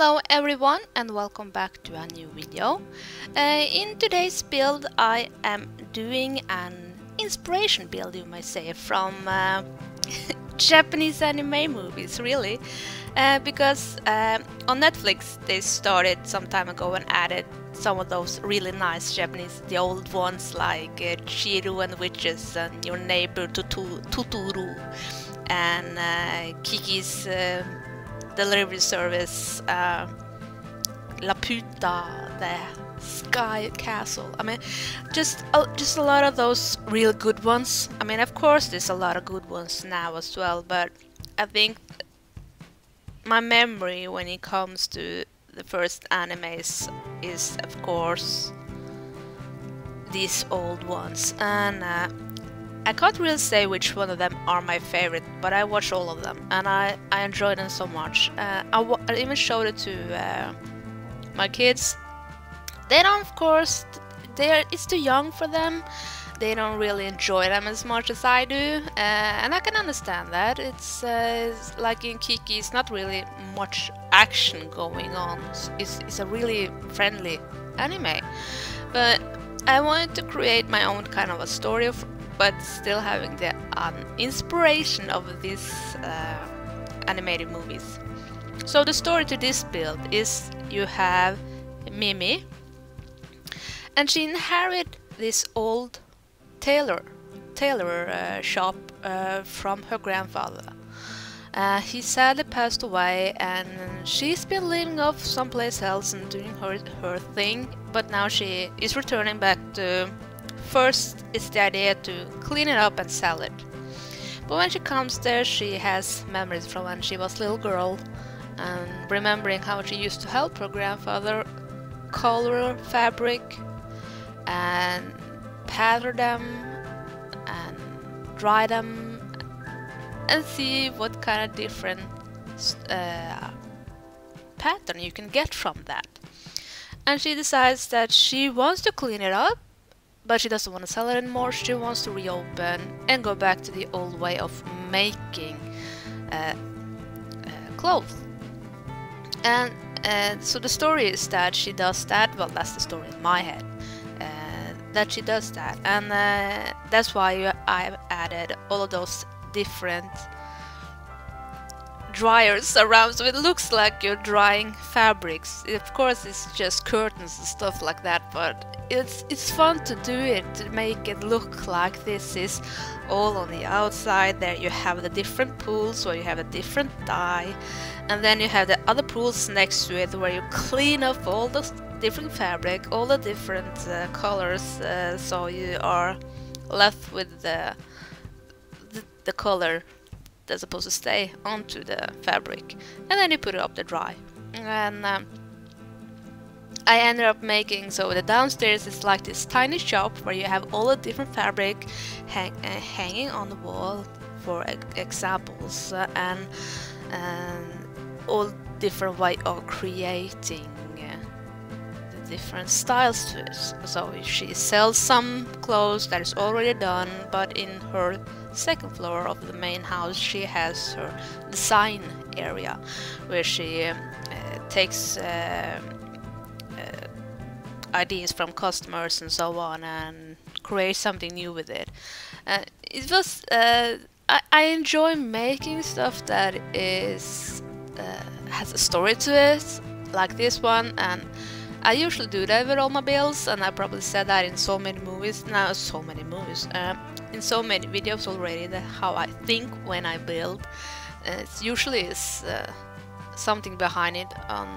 Hello everyone and welcome back to a new video. In today's build I am doing an inspiration build, you might say, from Japanese anime movies, really. Because on Netflix they started some time ago and added some of those really nice Japanese, the old ones like Chihiro and the Witches and Your Neighbor Totoro and Kiki's delivery service, La Puta, the Sky Castle. I mean, just a lot of those real good ones. I mean, of course there's a lot of good ones now as well, but I think my memory when it comes to the first animes is of course these old ones, and I can't really say which one of them are my favorite, but I watch all of them and I enjoy them so much. I even showed it to my kids. They don't, of course, it's too young for them. They don't really enjoy them as much as I do, and I can understand that. It's like in Kiki, it's not really much action going on. It's a really friendly anime, but I wanted to create my own kind of a story but still having the inspiration of these animated movies. So the story to this build is you have Mimi, and she inherited this old tailor shop from her grandfather. He sadly passed away and she's been living off someplace else and doing her thing, but now she is returning back to... First, it's the idea to clean it up and sell it. But when she comes there, she has memories from when she was a little girl, and remembering how she used to help her grandfather color fabric and pattern them and dry them and see what kind of different pattern you can get from that. And she decides that she wants to clean it up, but she doesn't want to sell it anymore. She wants to reopen and go back to the old way of making clothes. And so the story is that she does that. Well, that's the story in my head. That she does that, and that's why I've added all of those different dryers around, so it looks like you're drying fabrics. Of course it's just curtains and stuff like that, but it's fun to do it, to make it look like this is all on the outside. There you have the different pools where you have a different dye, and then you have the other pools next to it where you clean up all the different fabric, all the different colors, so you are left with the color that's supposed to stay onto the fabric, and then you put it up to dry. And I ended up making, so the downstairs is like this tiny shop where you have all the different fabric hanging on the wall for examples, and all different way of creating the different styles to it. So she sells some clothes that is already done, but in her second floor of the main house she has her design area where she takes ideas from customers and so on and create something new with it. It was I enjoy making stuff that is has a story to it, like this one, and I usually do that with all my builds, and I probably said that in so many movies now, in so many videos already, that how I think when I build. It usually is something behind it on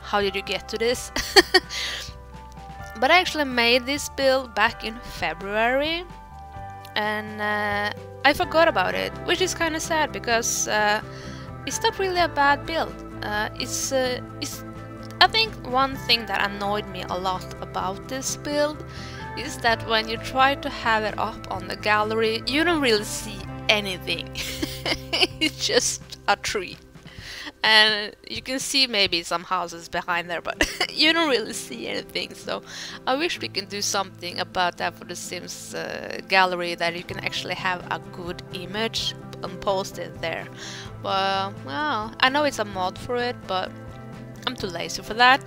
how did you get to this. But I actually made this build back in February, and I forgot about it, which is kind of sad because it's not really a bad build. I think one thing that annoyed me a lot about this build is that when you try to have it up on the gallery, you don't really see anything. It's just a tree. And you can see maybe some houses behind there, but you don't really see anything. So I wish we can do something about that for the Sims gallery, that you can actually have a good image and post it there. Well, I know it's a mod for it, but I'm too lazy for that.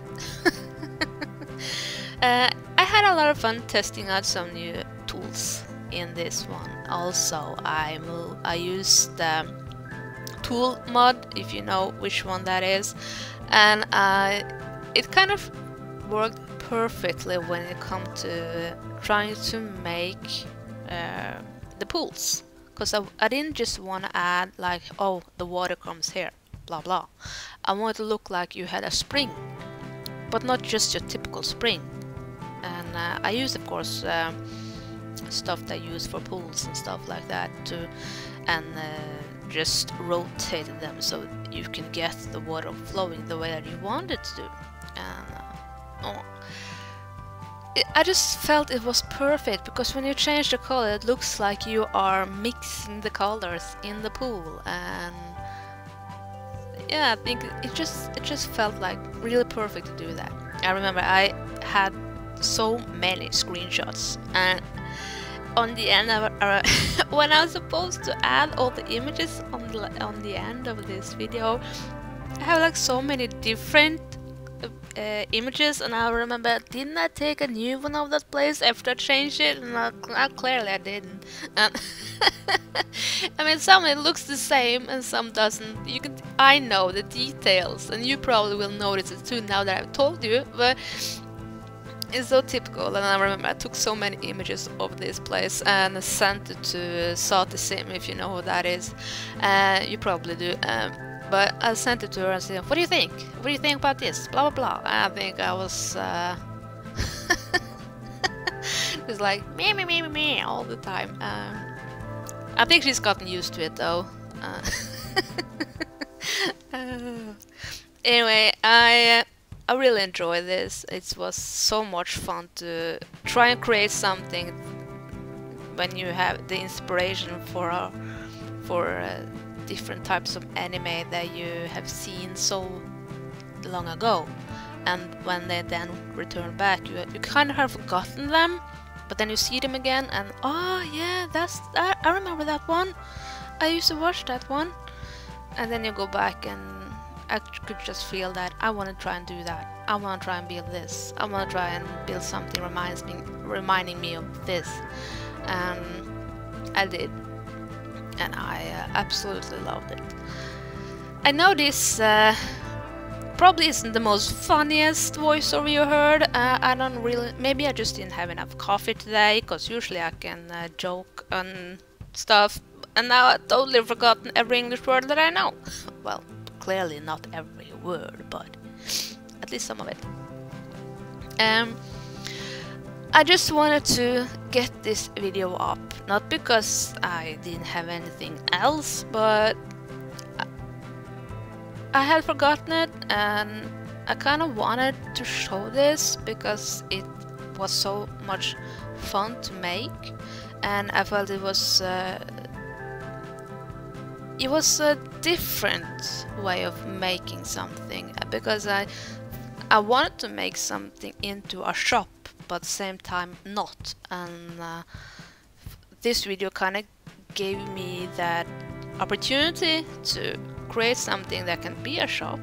I had a lot of fun testing out some new tools in this one. Also, I used the tool mod, if you know which one that is, and it kind of worked perfectly when it comes to trying to make the pools, because I didn't just want to add like, oh, the water comes here, blah blah. I wanted to look like you had a spring, but not just your typical spring. And I used, of course, stuff that I use for pools and stuff like that too, and just rotated them so you can get the water flowing the way that you want it to. And I just felt it was perfect, because when you change the color, it looks like you are mixing the colors in the pool. And yeah, I think it just felt like really perfect to do that. I remember I had so many screenshots, and on the end of when I was supposed to add all the images on the end of this video, I have like so many different images, and I remember, didn't I take a new one of that place after I changed it? And clearly I didn't. And I mean, some it looks the same and some doesn't. I know the details, and you probably will notice it too now that I've told you, but it's so typical. And I remember I took so many images of this place and sent it to Sim, if you know who that is. You probably do. But I sent it to her and said, what do you think? What do you think about this? Blah blah blah. And I think I was just like me all the time. I think she's gotten used to it though. Anyway, I really enjoy this. It was so much fun to try and create something when you have the inspiration for different types of anime that you have seen so long ago, and when they then return back, you kind of have forgotten them, but then you see them again, and oh yeah, I remember that one. I used to watch that one, and then you go back and I could just feel that I want to try and do that. I want to try and build this. I want to try and build something reminding me of this. I did, and I absolutely loved it. I know this probably isn't the most funniest voiceover you heard. I don't really. Maybe I just didn't have enough coffee today, because usually I can joke and stuff. And now I've totally forgotten every English word that I know. Well, clearly not every word, but at least some of it. I just wanted to get this video up, not because I didn't have anything else, but I had forgotten it, and I kind of wanted to show this because it was so much fun to make, and I felt it was a different way of making something, because I wanted to make something into a shop, but at the same time not. And this video kind of gave me that opportunity to create something that can be a shop,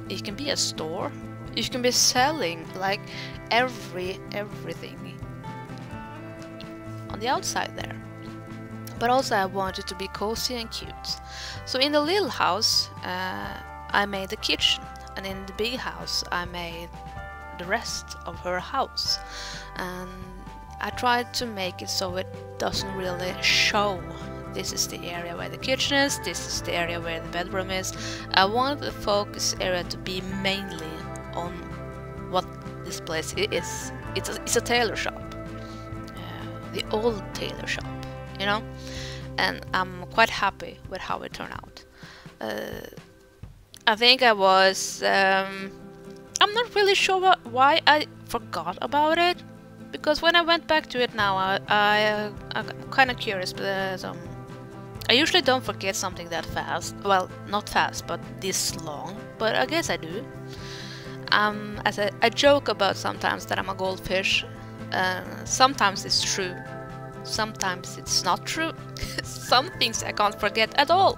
it can be a store, you can be selling like everything on the outside there. But also I wanted to be cozy and cute. So in the little house I made the kitchen, and in the big house I made the rest of her house. And I tried to make it so it doesn't really show this is the area where the kitchen is, this is the area where the bedroom is. I wanted the focus area to be mainly on what this place is. It's a tailor shop, the old tailor shop, you know, and I'm quite happy with how it turned out. I think I was I'm not really sure why I forgot about it, because when I went back to it now, I'm kind of curious, but I usually don't forget something that fast. Well, not fast, but this long, but I guess I do. As I joke about sometimes that I'm a goldfish. Sometimes it's true, sometimes it's not true. Some things I can't forget at all.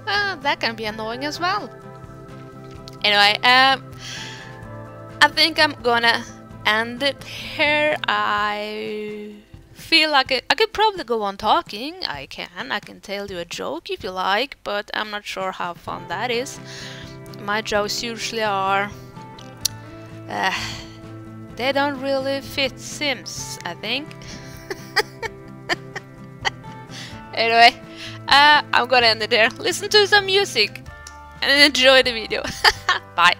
That can be annoying as well. Anyway, I think I'm gonna end it here. I feel like I could probably go on talking. I can tell you a joke if you like, but I'm not sure how fun that is. My jokes usually are they don't really fit Sims, I think. Anyway, I'm gonna end it there. Listen to some music and enjoy the video. Bye.